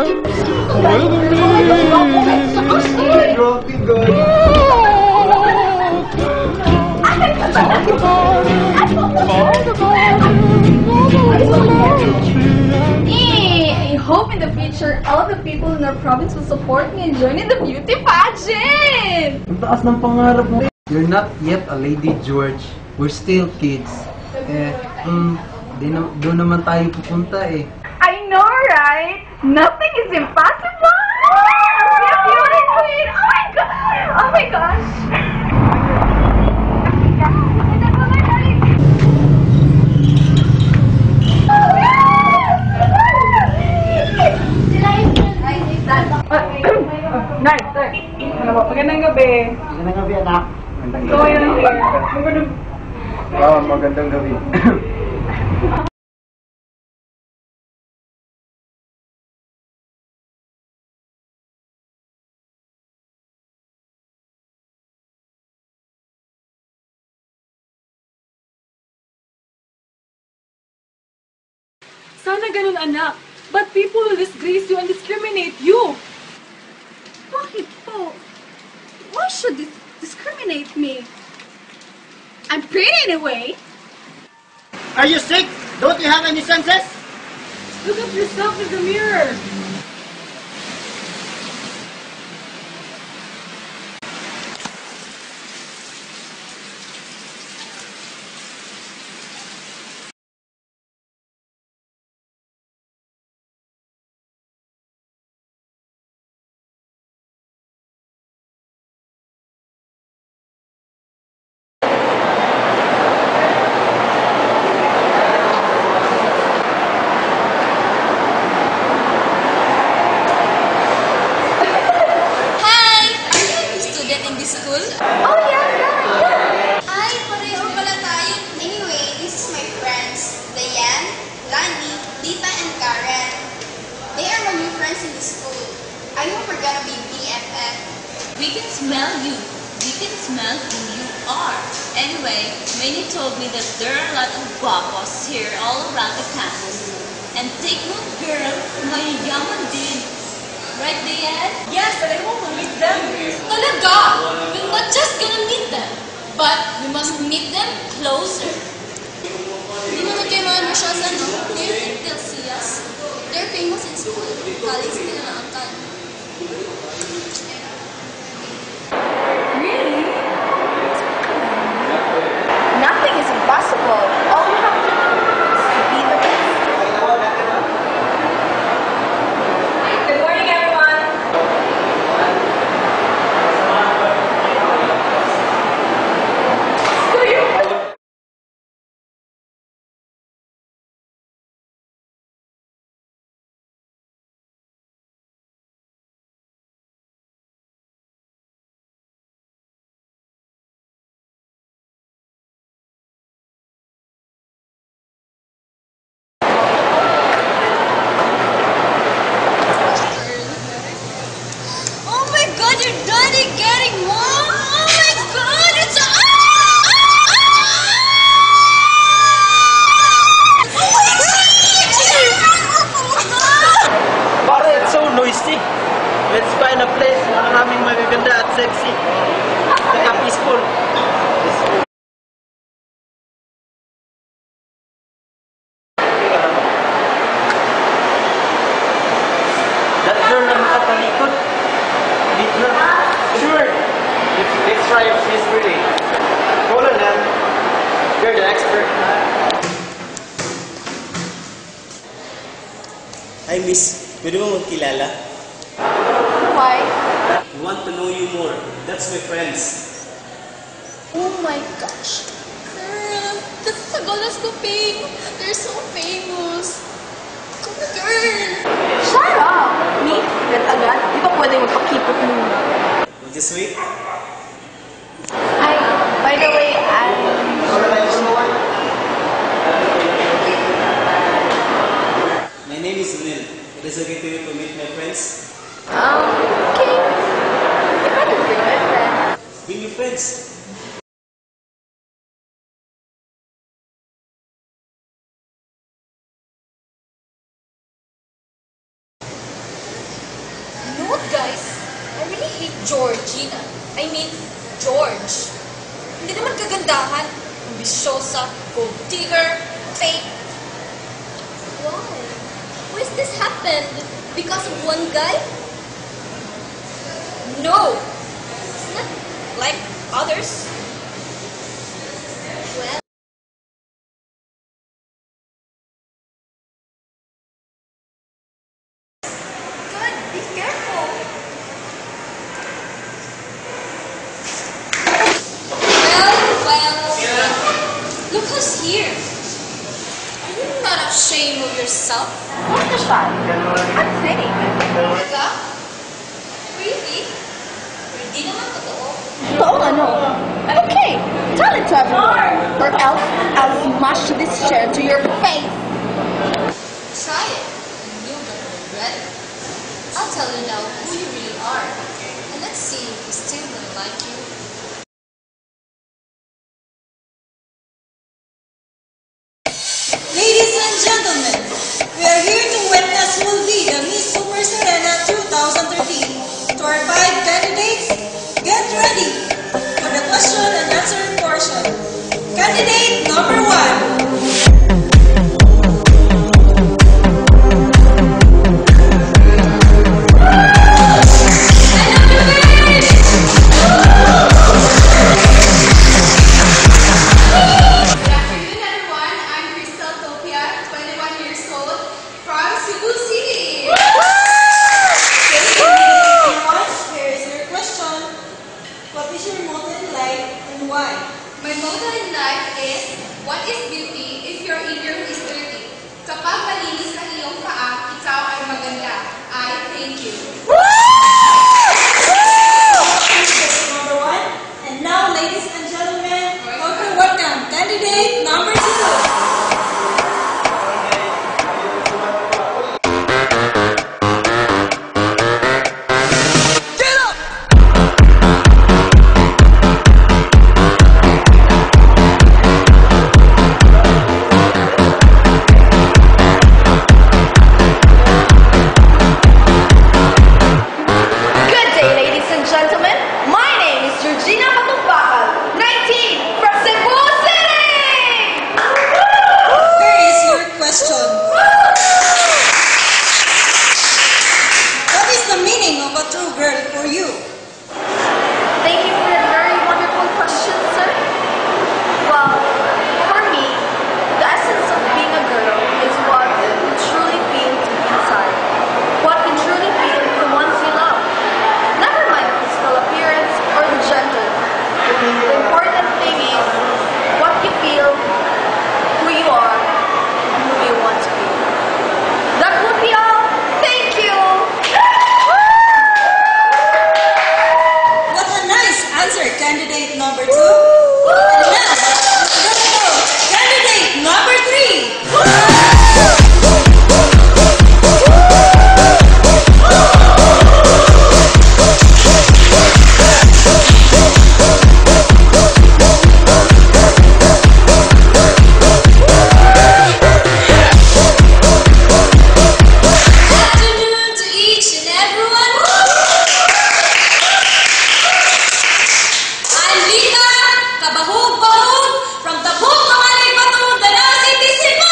I hope in the future all the people in our province will support me and join in the beauty pageant! Ang taas ng pangarap mo. You're not yet a lady, George. We're still kids. Doon naman tayo pupunta eh. I know, right? Nothing is impossible! Be a beauty queen! Oh my god! Oh my gosh! Nice, nice. Ano po? Magandang gabi. Magandang gabi, anak. Magandang So, yun ang here. Magandang gabi. Sana ganun, anak. But people will disgrace you and discriminate you. Bakit po? Why should this discriminate me? I'm pretty anyway. Are you sick? Don't you have any senses? Look at yourself in the mirror. Oh yeah. Ay, pareho pala tayo. Anyway, this is my friends, Diane, Lani, Lita, and Karen. They are my new friends in the school. I hope we're gonna be BFF. We can smell you. We can smell who you are. Anyway, Manny told me that there are a lot of guapos here all around the campus. And take note, girl, mayayaman din. Right, Diane? Yes, and I hope we'll meet them. Talaga! We're not just gonna meet them, but we must meet them closer. Hindi naman kayo mga masyas, ano? Do you think they'll see us? They're famous in school. Colleagues nila na angkan. Really? Nothing is impossible. All you have to do is to be the best. Good morning, everyone. Oh my god, you're done getting mom! Oh my god, it's oh my god! Pare, it's so noisy. Let's find a place na maraming magaganda at sexy. Saka peaceful. That girl na nakatalikod. Dito na. Sure. Let's try if she's pretty. Hold on, man. You're the expert. Hi, miss. Pwede mo magkilala? Why? We want to know you more. That's my friends. Oh my gosh. Girl, that's Tagolas Kuping. They're so famous. Come girl. Shut up! Me? Agad-agad? Di ba pwede magpakipot muna? Would you sweet? By the way, My name is Sunil. It is okay to you to meet my friends? okay. If I could bring my friend. Bring your friends. hate Georgina. I mean, George. Hindi naman kagandahan. Ambisyosa, gold digger, fake. Why? Why has this happened? Because of one guy? No! It's not like others. Well, Good, be careful. well, look who's here. Are you not ashamed of yourself? What's the shot? I'm saying. Ka? Really? Hindi naman totoo. Oo nga, no. Okay, tell it to everyone. Or else I'll smash this chair to your face. Try it. You're gonna regret it. I'll tell you now who you really are. And let's see if he's still gonna like you. Ladies and gentlemen, we are here to witness Movida Miss Super Serena 2013. To our 5 candidates, get ready for the question and answer portion. Candidate number 1. Good afternoon, everyone. I'm Crystal Topia, 21 years old, from Cebu City. Everyone, here is your question. What is your motto in life and why? My motto in life is, what is beauty if your inner is dirty? Kapag malinis ang iyong paa, ikaw ay maganda. I thank you. Candidate number 1. And now, ladies and gentlemen, welcome candidate number 2. Good day, ladies and gentlemen. My name is Georgina Matumbakal, 19, from Cebu City! Here is your question. What is the meaning of a true girl for you? Thank you for that very wonderful question, sir. Well, for me, the essence of being a girl is what you truly feel deep inside. What you truly feel the ones you love. Never mind the physical appearance or the gender. The important thing is what you feel, who you are, and who you want to be. That would be all. Thank you! What a nice answer, candidate number 2. And now, let's go. Candidate number 3. Afternoon to each and everyone. I'm Lita Kabahug-Bahug from Tabuk, Kamalay, Batu, Danao City, Cebu.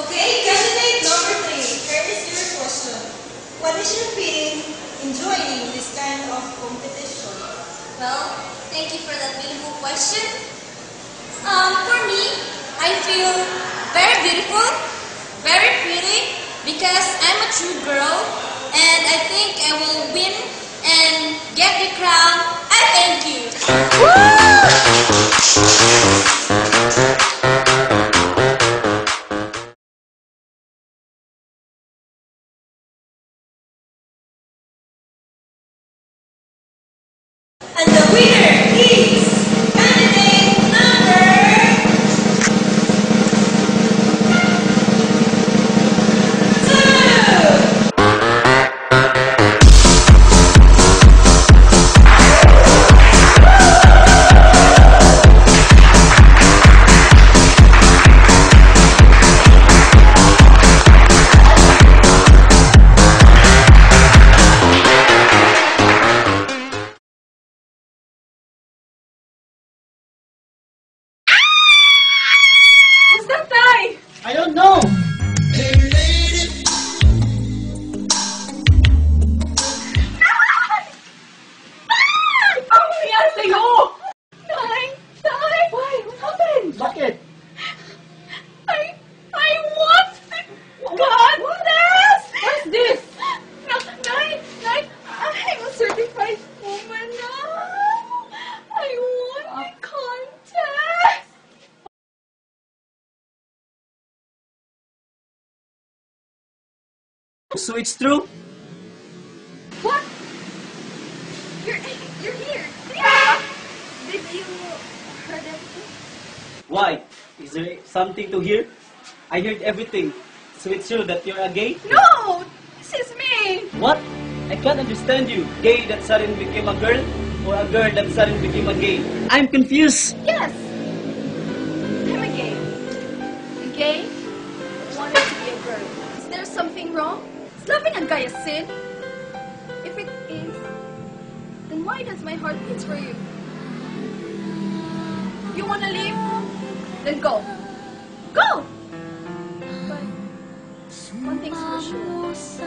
Okay, candidate number 3. Here is your question. What is your feeling in joining this kind of competition? Well, thank you for that beautiful question. For me, I feel very beautiful, very pretty, because I'm a true girl, and I think I will win and get the crown. I thank you. And the winner is candidate number So it's true? What? You're here. Yeah. Did you heard everything? Why? Is there something to hear? I heard everything. So it's true that you're a gay? No! This is me! What? I can't understand you. Gay that suddenly became a girl? Or a girl that suddenly became a gay? I'm confused. Yes! I'm a gay. A gay wanted to be a girl. Is there something wrong? Is loving a guy a sin? If it is, then why does my heart beat for you? You wanna leave? Then go. Go! But one thing's for sure.